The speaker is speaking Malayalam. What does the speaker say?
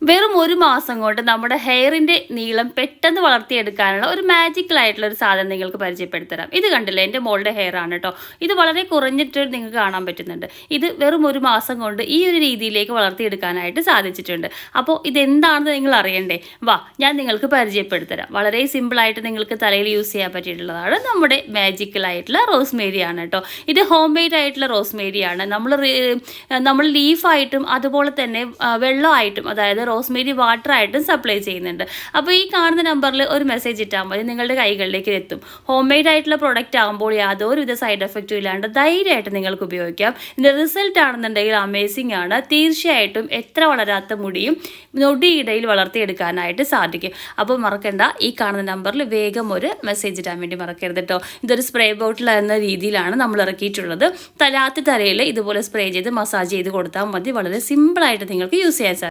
വെറും ഒരു മാസം കൊണ്ട് നമ്മുടെ ഹെയറിൻ്റെ നീളം പെട്ടെന്ന് വളർത്തിയെടുക്കാനുള്ള ഒരു മാജിക്കൽ ആയിട്ടുള്ള ഒരു സാധനം നിങ്ങൾക്ക് പരിചയപ്പെടുത്തരാം. ഇത് കണ്ടില്ലേ, എൻ്റെ മോളുടെ ഹെയർ ആണ് കേട്ടോ. ഇത് വളരെ കുറഞ്ഞിട്ട് നിങ്ങൾക്ക് കാണാൻ പറ്റുന്നുണ്ട്. ഇത് വെറും ഒരു മാസം കൊണ്ട് ഈ ഒരു രീതിയിലേക്ക് വളർത്തിയെടുക്കാനായിട്ട് സാധിച്ചിട്ടുണ്ട്. അപ്പോൾ ഇതെന്താണെന്ന് നിങ്ങൾ അറിയണ്ടേ? വാ, ഞാൻ നിങ്ങൾക്ക് പരിചയപ്പെടുത്തരാം. വളരെ സിമ്പിളായിട്ട് നിങ്ങൾക്ക് തലയിൽ യൂസ് ചെയ്യാൻ പറ്റിയിട്ടുള്ളതാണ് നമ്മുടെ മാജിക്കൽ ആയിട്ടുള്ള റോസ്മേരി ആണ് കേട്ടോ. ഇത് ഹോം മെയ്ഡ് ആയിട്ടുള്ള റോസ്മേരി ആണ്. നമ്മൾ ലീഫായിട്ടും അതുപോലെ തന്നെ വെള്ളമായിട്ടും, അതായത് റോസ്മേരി വാട്ടറായിട്ടും സപ്ലൈ ചെയ്യുന്നുണ്ട്. അപ്പോൾ ഈ കാണുന്ന നമ്പറിൽ ഒരു മെസ്സേജ് ഇട്ടാൽ മതി, നിങ്ങളുടെ കൈകളിലേക്ക് എത്തും. ഹോം മെയ്ഡ് ആയിട്ടുള്ള പ്രൊഡക്റ്റ് ആകുമ്പോൾ യാതൊരുവിധ സൈഡ് എഫക്റ്റും ഇല്ലാണ്ട് ധൈര്യമായിട്ട് നിങ്ങൾക്ക് ഉപയോഗിക്കാം. ഇതിൻ്റെ റിസൾട്ട് ആണെന്നുണ്ടെങ്കിൽ അമേസിംഗ് ആണ്. തീർച്ചയായിട്ടും എത്ര വളരാത്ത മുടിയും നൊടിയിടയിൽ വളർത്തിയെടുക്കാനായിട്ട് സാധിക്കും. അപ്പോൾ മറക്കണ്ട, ഈ കാണുന്ന നമ്പറിൽ വേഗം ഒരു മെസ്സേജ് ഇടാൻ വേണ്ടി മറക്കരുത് കേട്ടോ. ഇതൊരു സ്പ്രേ ബോട്ടിൽ എന്ന രീതിയിലാണ് നമ്മൾ ഇറക്കിയിട്ടുള്ളത്. തലയിൽ ഇതുപോലെ സ്പ്രേ ചെയ്ത് മസാജ് ചെയ്ത് കൊടുത്താൽ മതി. വളരെ സിമ്പിളായിട്ട് നിങ്ങൾക്ക് യൂസ് ചെയ്യാൻ സാധിക്കും.